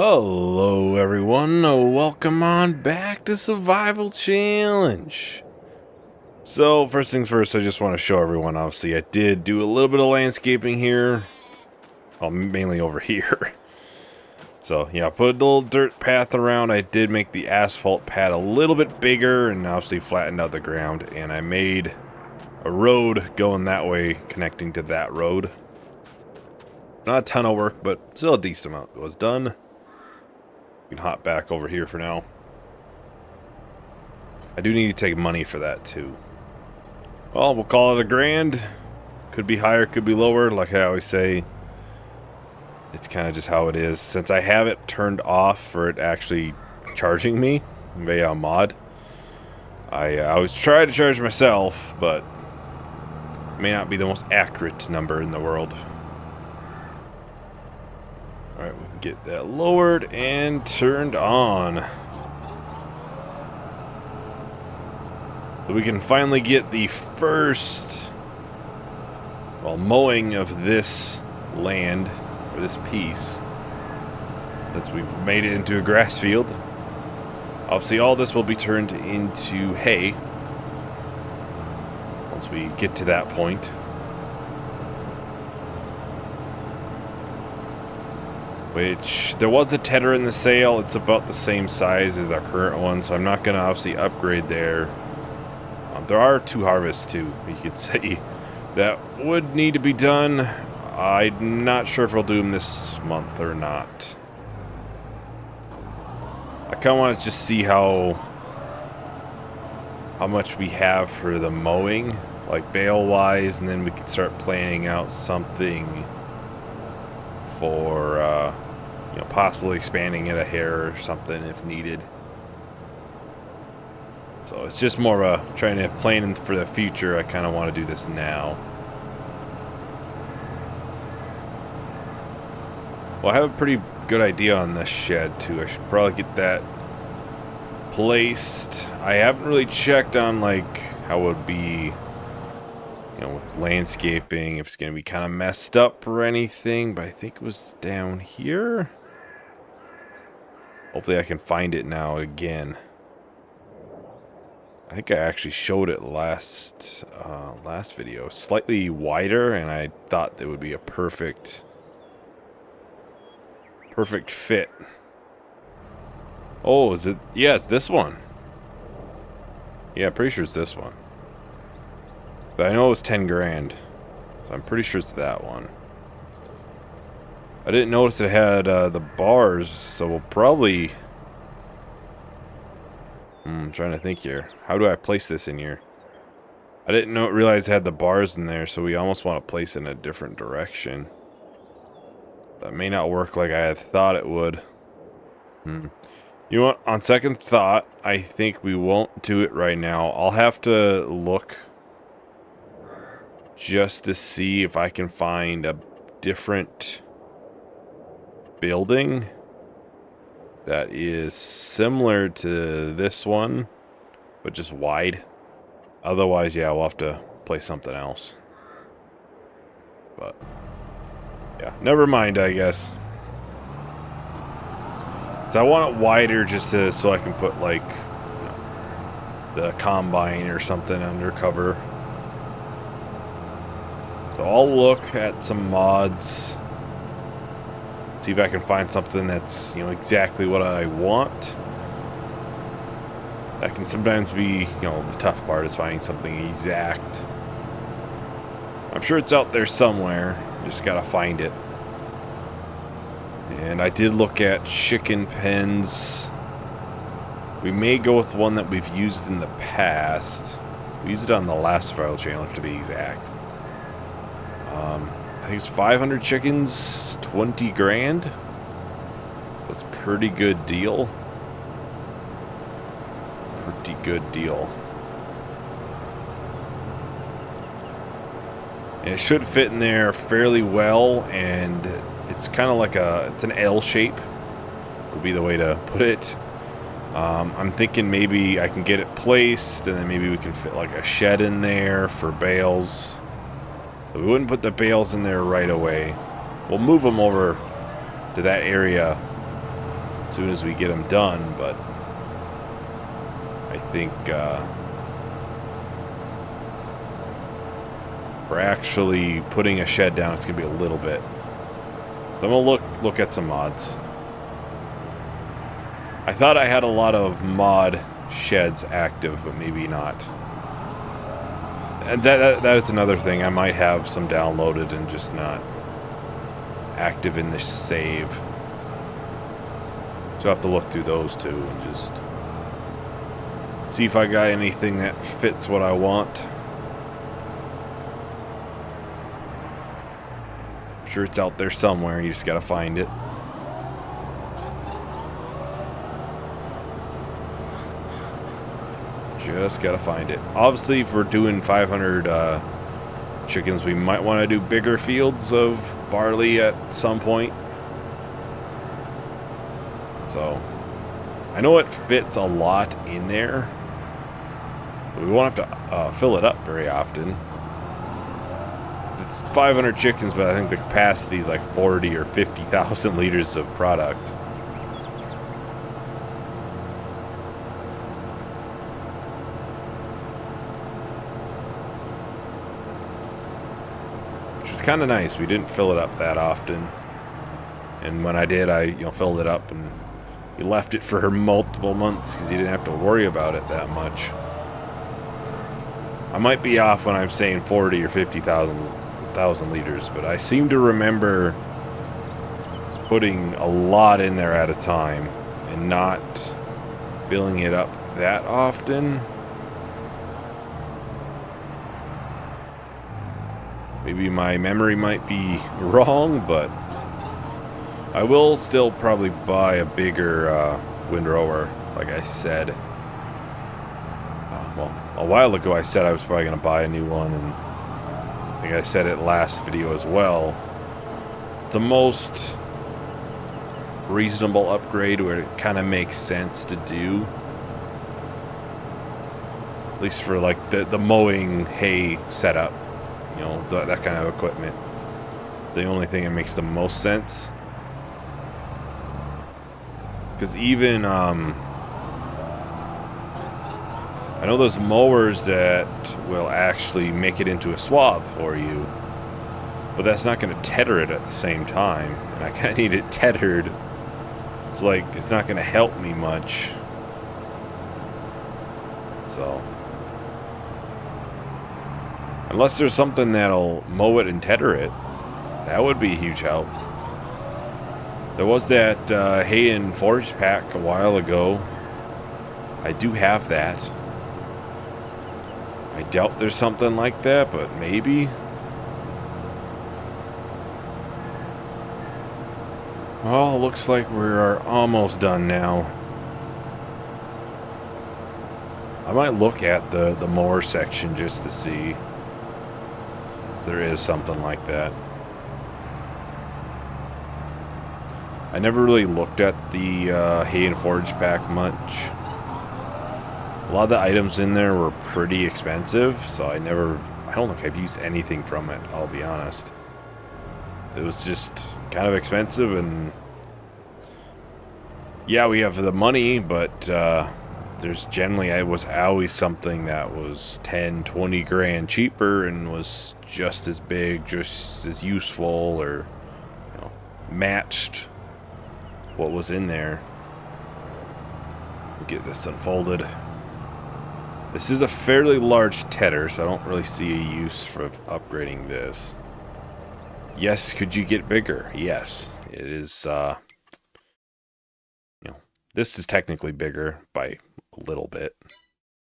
Hello everyone, welcome on back to Survival Challenge. So first things first, I just want to show everyone, obviously I did do a little bit of landscaping here. Well, mainly over here. So yeah, I put a little dirt path around. I did make the asphalt pad a little bit bigger and obviously flattened out the ground. And I made a road going that way, connecting to that road. Not a ton of work, but still a decent amount was done. We can hop back over here for now. I do need to take money for that too. Well, we'll call it $1,000. Could be higher, could be lower. Like I always say, it's kind of just how it is. Since I have it turned off for it actually charging me via a mod, I always try to charge myself, but it may not be the most accurate number in the world. Alright, we can get that lowered and turned on. So we can finally get the first, well, mowing of this land, or this piece. Since we've made it into a grass field. Obviously all this will be turned into hay once we get to that point. Which, there was a tedder in the sale. It's about the same size as our current one, so I'm not going to obviously upgrade there. There are 2 harvests too, you could say, that would need to be done. I'm not sure if we'll do them this month or not. I kind of want to just see how much we have for the mowing, like bale wise, and then we can start planning out something for you know, possibly expanding it a hair or something if needed. So it's just more of a trying to plan for the future. I kind of want to do this now. Well, I have a pretty good idea on this shed too. I should probably get that placed. I haven't really checked on like how it would be, you know, with landscaping, if it's going to be kind of messed up or anything, but I think it was down here. Hopefully I can find it now again. I think I actually showed it last video. Slightly wider, and I thought it would be a perfect fit. Oh, is it? Yeah, it's this one. Yeah, pretty sure it's this one. But I know it was 10 grand, so I'm pretty sure it's that one. I didn't notice it had the bars, so we'll probably... I'm trying to think here. How do I place this in here? I didn't realize it had the bars in there, so we almost want to place it in a different direction. That may not work like I had thought it would. You know what? On second thought, I think we won't do it right now. I'll have to look just to see if I can find a different building that is similar to this one, but just wide. Otherwise, yeah, we'll have to play something else. But yeah, never mind, I guess. So I want it wider just so I can put like, you know, the combine or something undercover. So I'll look at some mods. See if I can find something that's, you know, exactly what I want. That can sometimes be, you know, the tough part is finding something exact. I'm sure it's out there somewhere. Just gotta find it. And I did look at chicken pens. We may go with one that we've used in the past. We used it on the last survival challenge, to be exact. I think it's 500 chickens, 20 grand. That's a pretty good deal. Pretty good deal. And it should fit in there fairly well, and it's kind of like it's an L shape, would be the way to put it. I'm thinking maybe I can get it placed, and then maybe we can fit like a shed in there for bales. We wouldn't put the bales in there right away. We'll move them over to that area as soon as we get them done, but I think we're actually putting a shed down. It's going to be a little bit. So I'm going to look at some mods. I thought I had a lot of mod sheds active, but maybe not. And that is another thing. I might have some downloaded and just not active in the save. So I have to look through those too and just see if I got anything that fits what I want. I'm sure it's out there somewhere. You just gotta find it. Just gotta find it. Obviously, if we're doing 500 chickens, we might want to do bigger fields of barley at some point. So, I know it fits a lot in there. But we won't have to fill it up very often. It's 500 chickens, but I think the capacity is like 40 or 50,000 liters of product. Kind of nice. We didn't fill it up that often, and when I did, I filled it up, and we left it for multiple months because you didn't have to worry about it that much. I might be off when I'm saying 40 or 50,000 liters, but I seem to remember putting a lot in there at a time and not filling it up that often. Maybe my memory might be wrong, but I will still probably buy a bigger windrower, like I said. Well, a while ago I said I was probably going to buy a new one, and I think I said it last video as well. The most reasonable upgrade where it kind of makes sense to do. At least for like the mowing hay setup. You know, that kind of equipment. The only thing that makes the most sense. Because even, I know those mowers that will actually make it into a swath for you. But that's not going to tether it at the same time. And I kind of need it tethered. It's like, it's not going to help me much. So... unless there's something that'll mow it and tether it, that would be a huge help. There was that hay and forage pack a while ago. I do have that. I doubt there's something like that, but maybe. Well, looks like we're almost done now. I might look at the mower section just to see. There is something like that. I never really looked at the hay and forage pack much. A lot of the items in there were pretty expensive, so I don't think I've used anything from it, I'll be honest. It was just kind of expensive, and yeah, we have the money, but there's generally, it was always something that was 10, 20 grand cheaper and was just as big, just as useful, or matched what was in there. Get this unfolded. This is a fairly large tether, so I don't really see a use for upgrading this. Yes, could you get bigger? Yes, it is. This is technically bigger by a little bit.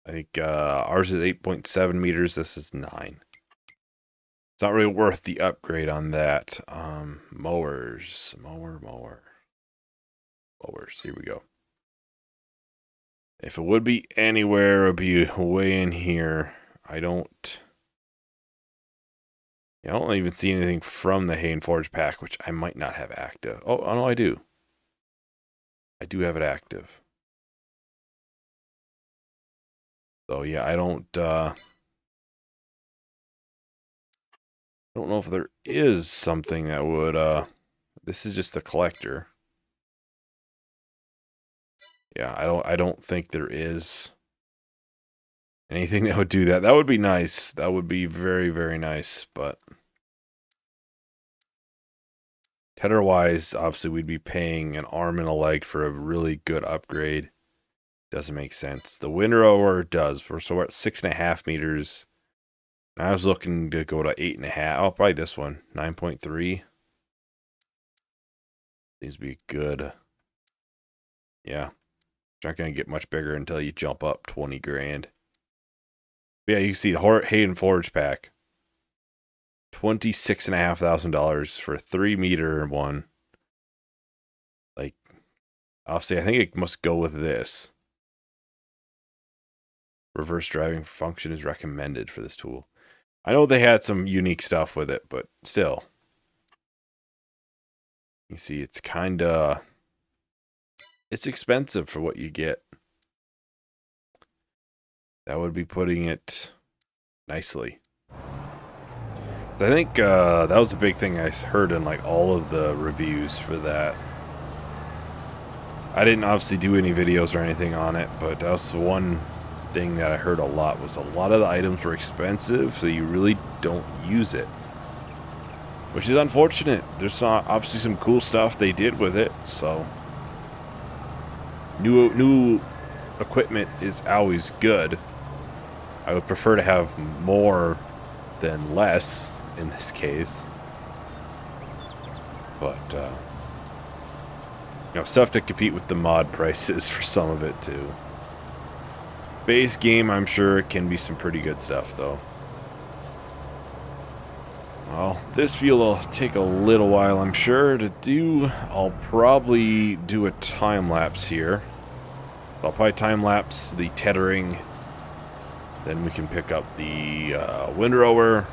I think ours is 8.7 meters. This is 9. It's not really worth the upgrade on that. Mowers. Mowers. Here we go. If it would be anywhere, it would be way in here. I don't even see anything from the hay and forage pack, which I might not have active. Oh no, I do. I do have it active. So yeah, I don't know if there is something that would this is just the collector. Yeah, I don't think there is anything that would do that. That would be nice. That would be very, very nice, but tether-wise, obviously we'd be paying an arm and a leg for a really good upgrade. Doesn't make sense. The windrower does. So we're at 6.5 meters. I was looking to go to 8.5. Oh, probably this one. 9.3. Seems to be good. Yeah. It's not going to get much bigger until you jump up 20 grand. But yeah, you can see the Hayden Forge pack. $26,500 for a 3-meter one. Like, obviously, I think it must go with this. Reverse driving function is recommended for this tool. I know they had some unique stuff with it, but still. You see, it's kind of... It's expensive for what you get. That would be putting it nicely. I think that was the big thing I heard in like all of the reviews for that. I didn't obviously do any videos or anything on it, but that was the one thing that I heard a lot, was a lot of the items were expensive, so you really don't use it. Which is unfortunate. There's obviously some cool stuff they did with it, so... New equipment is always good. I would prefer to have more than less in this case. But, you know, stuff to compete with the mod prices for some of it, too. Base game, I'm sure it can be some pretty good stuff, though. Well, this field will take a little while, I'm sure, to do. I'll probably do a time-lapse here. I'll probably time-lapse the tethering. Then we can pick up the windrower.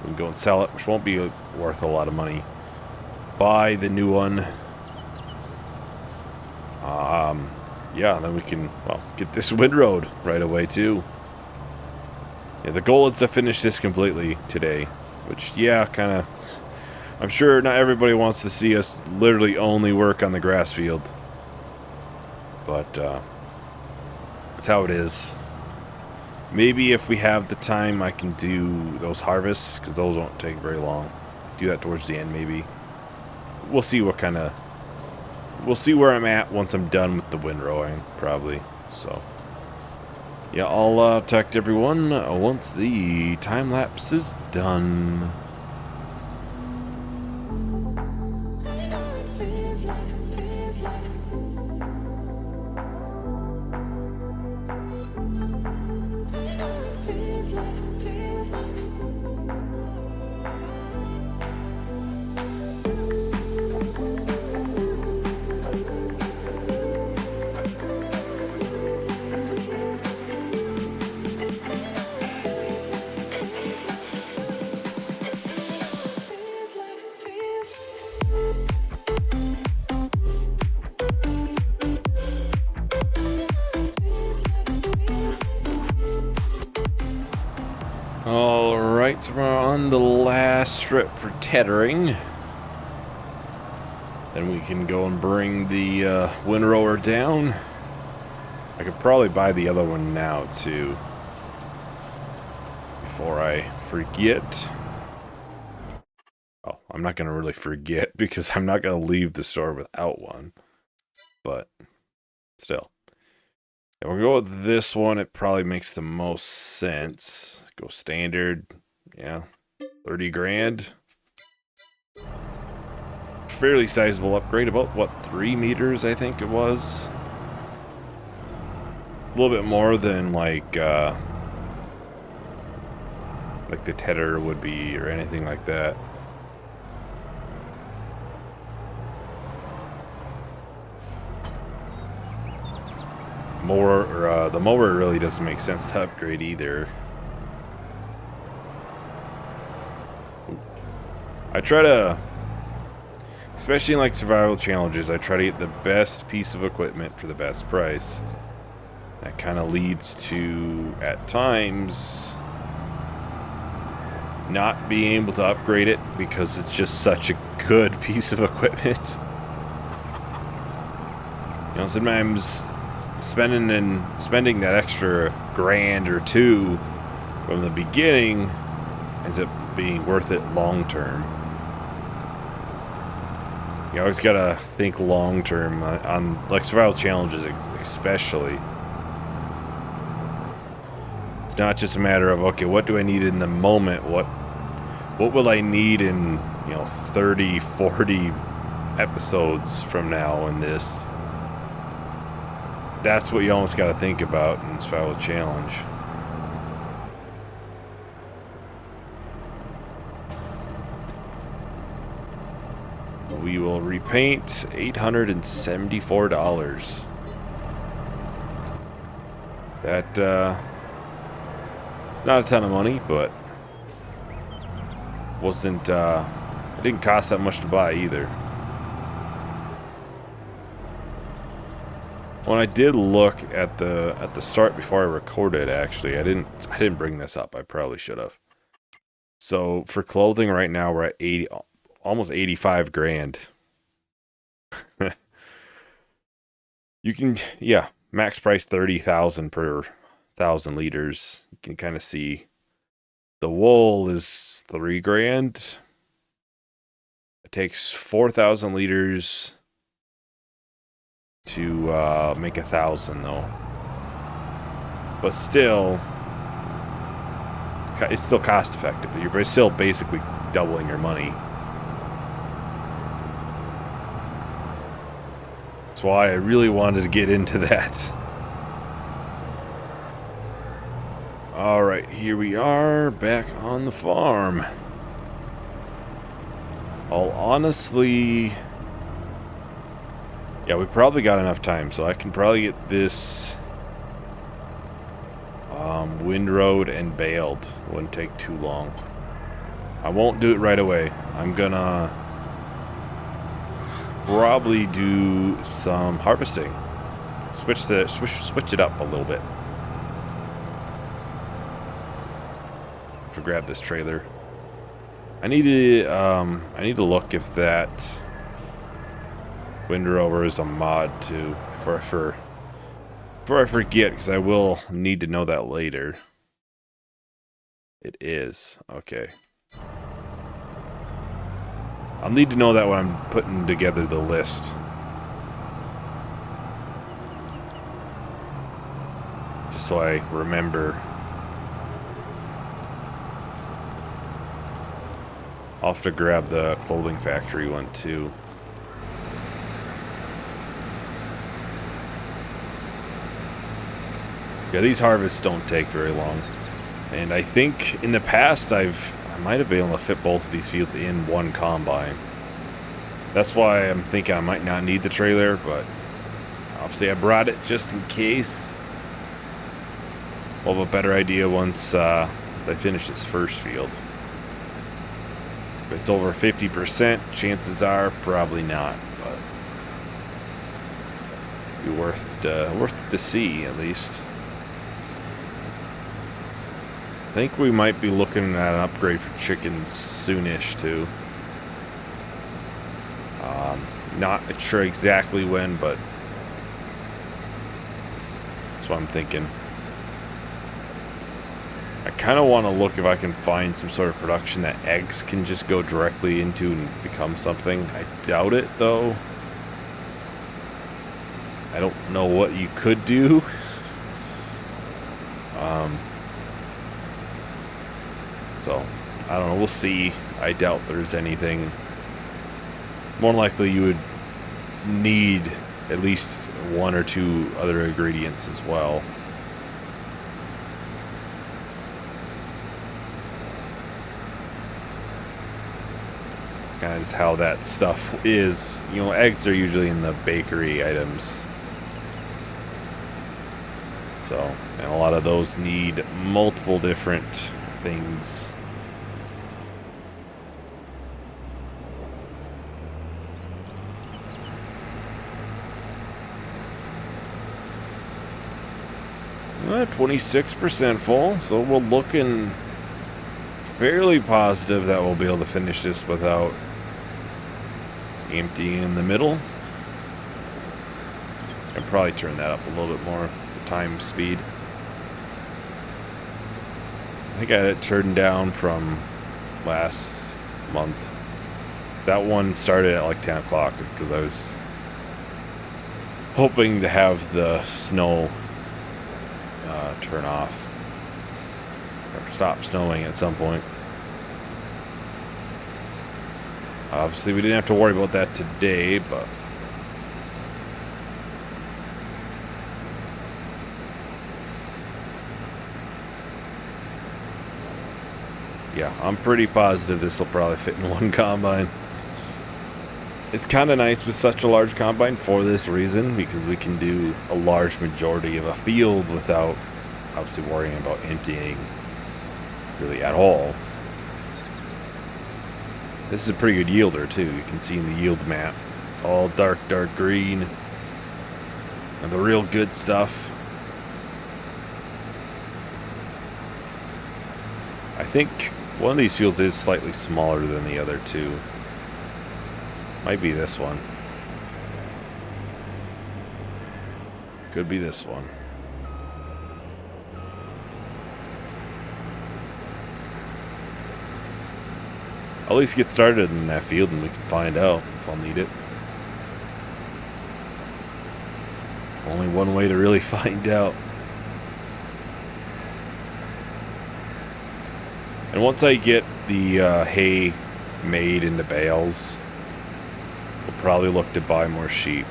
We can go and sell it, which won't be worth a lot of money. Buy the new one. Yeah, then we can, well, get this windrowed right away, too. Yeah, the goal is to finish this completely today. Which, yeah, kind of... I'm sure not everybody wants to see us literally only work on the grass field. But, that's how it is. Maybe if we have the time, I can do those harvests, because those won't take very long. Do that towards the end, maybe. We'll see what kind of... We'll see where I'm at once I'm done with the windrowing, probably. So, yeah, I'll talk to everyone once the time-lapse is done. Alright, so we're on the last strip for tethering. Then we can go and bring the windrower down. I could probably buy the other one now, too. Before I forget. Oh, I'm not going to really forget, because I'm not going to leave the store without one. But, still. And we'll go with this one. It probably makes the most sense. Go standard. Yeah. 30 grand. Fairly sizable upgrade. About, what, 3 meters, I think it was? A little bit more than, like the tether would be, or anything like that. The mower really doesn't make sense to upgrade either. I try to, especially in like survival challenges, I try to get the best piece of equipment for the best price. That kind of leads to, at times, not being able to upgrade it because it's just such a good piece of equipment. You know, sometimes spending that extra grand or two from the beginning ends up being worth it long term. You always gotta think long term on like survival challenges, especially. It's not just a matter of, okay, what do I need in the moment? What will I need in 30, 40 episodes from now in this? That's what you almost got to think about in survival challenge. We will repaint $874. That not a ton of money, but wasn't it didn't cost that much to buy either. When I did look at the start before I recorded, actually, I didn't bring this up. I probably should have. So for clothing right now, we're at almost 85 grand. You can, yeah, max price 30,000 per 1,000 liters. You can kind of see the wool is 3 grand. It takes 4,000 liters to make 1,000 though. But still, it's still cost effective. You're still basically doubling your money. That's why I really wanted to get into that. Alright, here we are back on the farm. I'll honestly... yeah, we probably got enough time, so I can probably get this windrowed and baled. Wouldn't take too long. I won't do it right away. I'm gonna probably do some harvesting. Switch it up a little bit. To grab this trailer. I need to look if that windrower is a mod too, before I forget, because I will need to know that later. It is. Okay. I'll need to know that when I'm putting together the list. Just so I remember. I'll have to grab the clothing factory one too. Yeah, these harvests don't take very long. And I think in the past I might have been able to fit both of these fields in one combine. That's why I'm thinking I might not need the trailer, but obviously I brought it just in case. We'll have a better idea once I finish this first field. If it's over 50%, chances are probably not, but be worth to see at least. I think we might be looking at an upgrade for chickens soonish too. Not sure exactly when, but that's what I'm thinking. I kind of want to look if I can find some sort of production that eggs can just go directly into and become something. I doubt it though. I don't know what you could do. So, I don't know, we'll see. I doubt there's anything. More than likely you would need at least 1 or 2 other ingredients as well. Kind of is how that stuff is. You know, eggs are usually in the bakery items. So, and a lot of those need multiple different things. Well, 26% full, so we're looking fairly positive that we'll be able to finish this without emptying in the middle. And probably turn that up a little bit more, the time speed. I think I had it turned down from last month. That one started at like 10 o'clock because I was hoping to have the snow turn off or stop snowing at some point. Obviously, we didn't have to worry about that today, but yeah, I'm pretty positive this will probably fit in one combine. It's kind of nice with such a large combine for this reason, because we can do a large majority of a field without obviously worrying about emptying really at all. This is a pretty good yielder too. You can see in the yield map, it's all dark green and the real good stuff. I think one of these fields is slightly smaller than the other two. Might be this one. Could be this one. I'll at least get started in that field and we can find out if I'll need it. Only one way to really find out. And once I get the hay made into bales, we'll probably look to buy more sheep.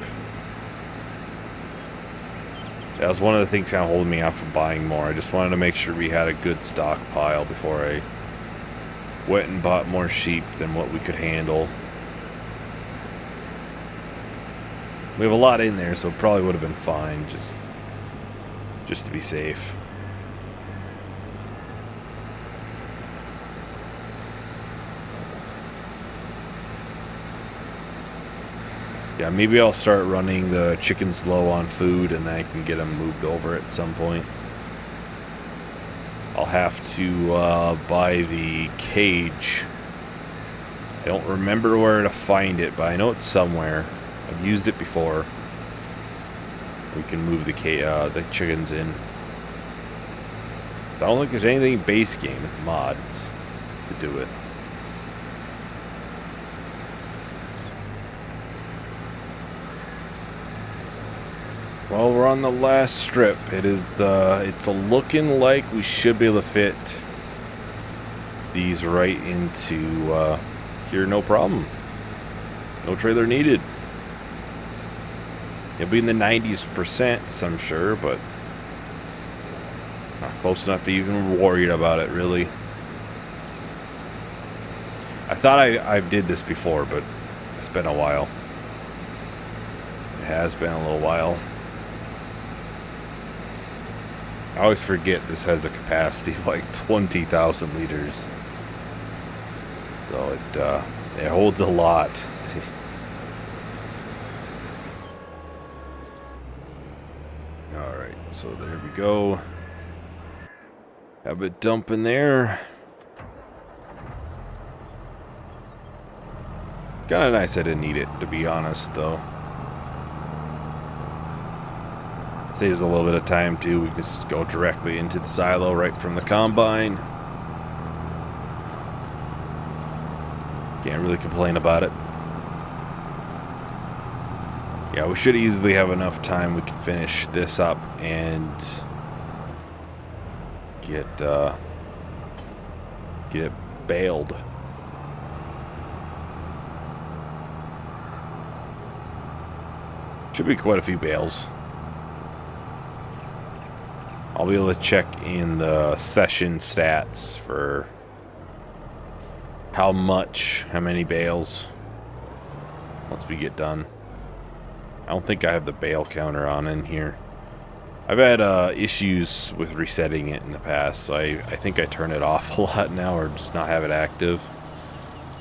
That was one of the things kind of holding me off from buying more. I just wanted to make sure we had a good stockpile before I went and bought more sheep than what we could handle. We have a lot in there, so it probably would have been fine just to be safe. Yeah, maybe I'll start running the chickens low on food and then I can get them moved over at some point. I'll have to buy the cage. I don't remember where to find it, but I know it's somewhere. I've used it before. We can move the chickens in. I don't think there's anything base game. It's mods to do it. Well, we're on the last strip. It's looking like we should be able to fit these right into here, no problem. No trailer needed. It'll be in the 90%, I'm sure, but not close enough to even worry about it, really. I thought I did this before, but it's been a while. It has been a little while. I always forget this has a capacity of like 20,000 liters. So it holds a lot. Alright, so there we go. Have it dump in there. Kinda nice I didn't need it, to be honest, though. Saves a little bit of time too. We can just go directly into the silo right from the combine. Can't really complain about it. Yeah, we should easily have enough time. We can finish this up and get it baled. Should be quite a few bales. I'll be able to check in the session stats for how many bales once we get done. I don't think I have the bale counter on in here. I've had issues with resetting it in the past, so I think I turn it off a lot now or just not have it active.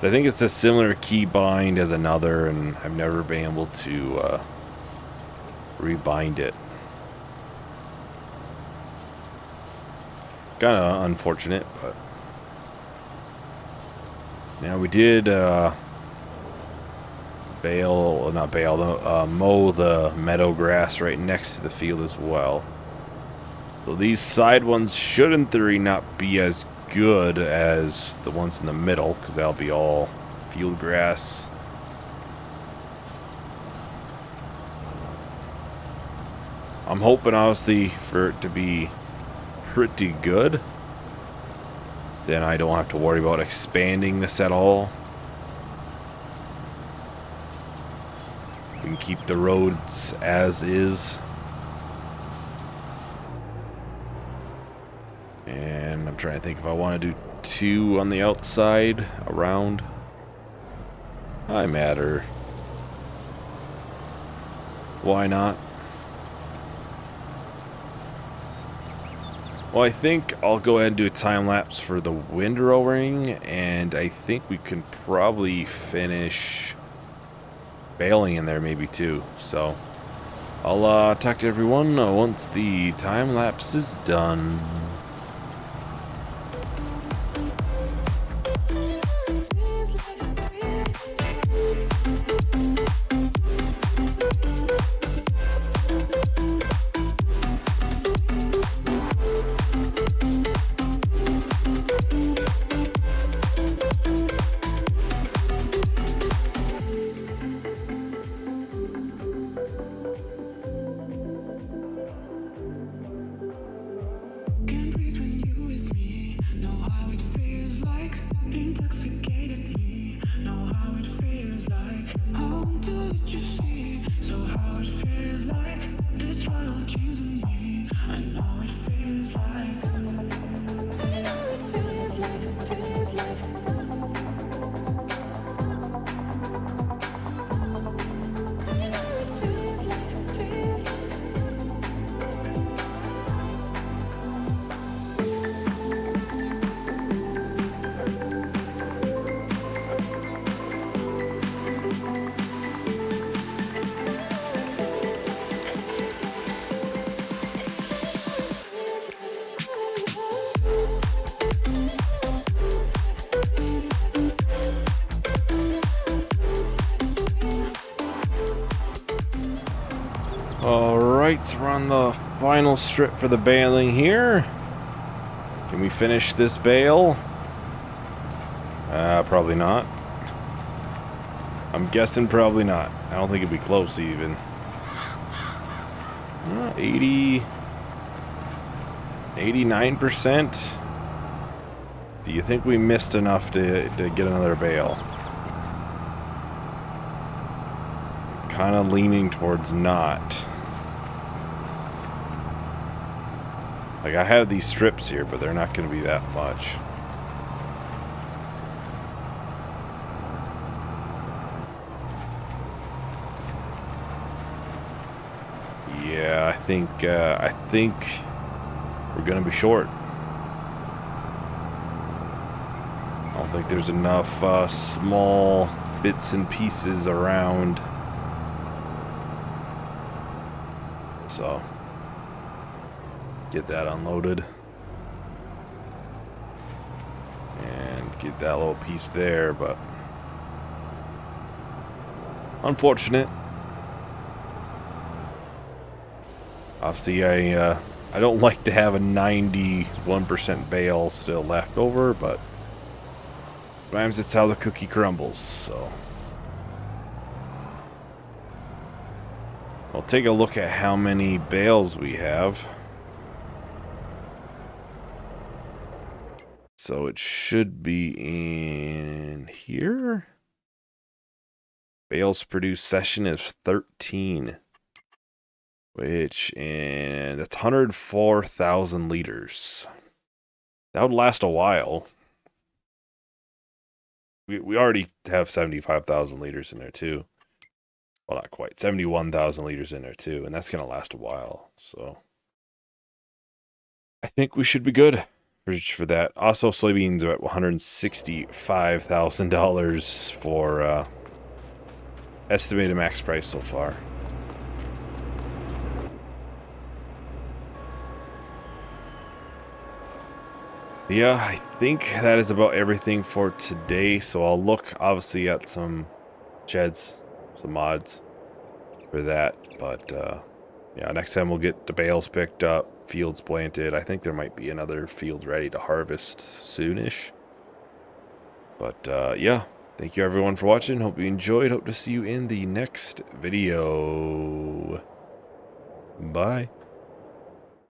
So I think it's a similar key bind as another, and I've never been able to rebind it. Kind of unfortunate, but now we did mow the meadow grass right next to the field as well. So these side ones should, in theory, not be as good as the ones in the middle, because that'll be all field grass. I'm hoping, obviously, for it to be pretty good. Then I don't have to worry about expanding this at all. We can keep the roads as is. And I'm trying to think if I want to do 2 on the outside around. I matter. Why not? Well, I think I'll go ahead and do a time lapse for the windrow ring, and I think we can probably finish baling in there maybe too. So I'll talk to everyone once the time lapse is done. Alright, so we're on the final strip for the baling here. Can we finish this bale? Probably not. I'm guessing probably not. I don't think it'd be close even. 89%? Do you think we missed enough to get another bale? Kind of leaning towards not. Like, I have these strips here, but they're not going to be that much. Yeah, I think we're going to be short. I don't think there's enough small bits and pieces around. So get that unloaded and get that little piece there, but unfortunate. Obviously, I don't like to have a 91% bale still left over, but sometimes it's how the cookie crumbles. So I'll take a look at how many bales we have. So it should be in here. Bales produced session is 13. And that's 104,000 liters. That would last a while. We already have 75,000 liters in there too. Well, not quite. 71,000 liters in there too, and that's going to last a while. So I think we should be good for that. Also, soybeans are at $165,000 for estimated max price so far. Yeah, I think that is about everything for today. So I'll look, obviously, at some sheds some mods for that. But yeah, next time we'll get the bales picked up, fields planted. I think there might be another field ready to harvest soonish. But yeah, thank you everyone for watching. Hope you enjoyed. Hope to see you in the next video. Bye.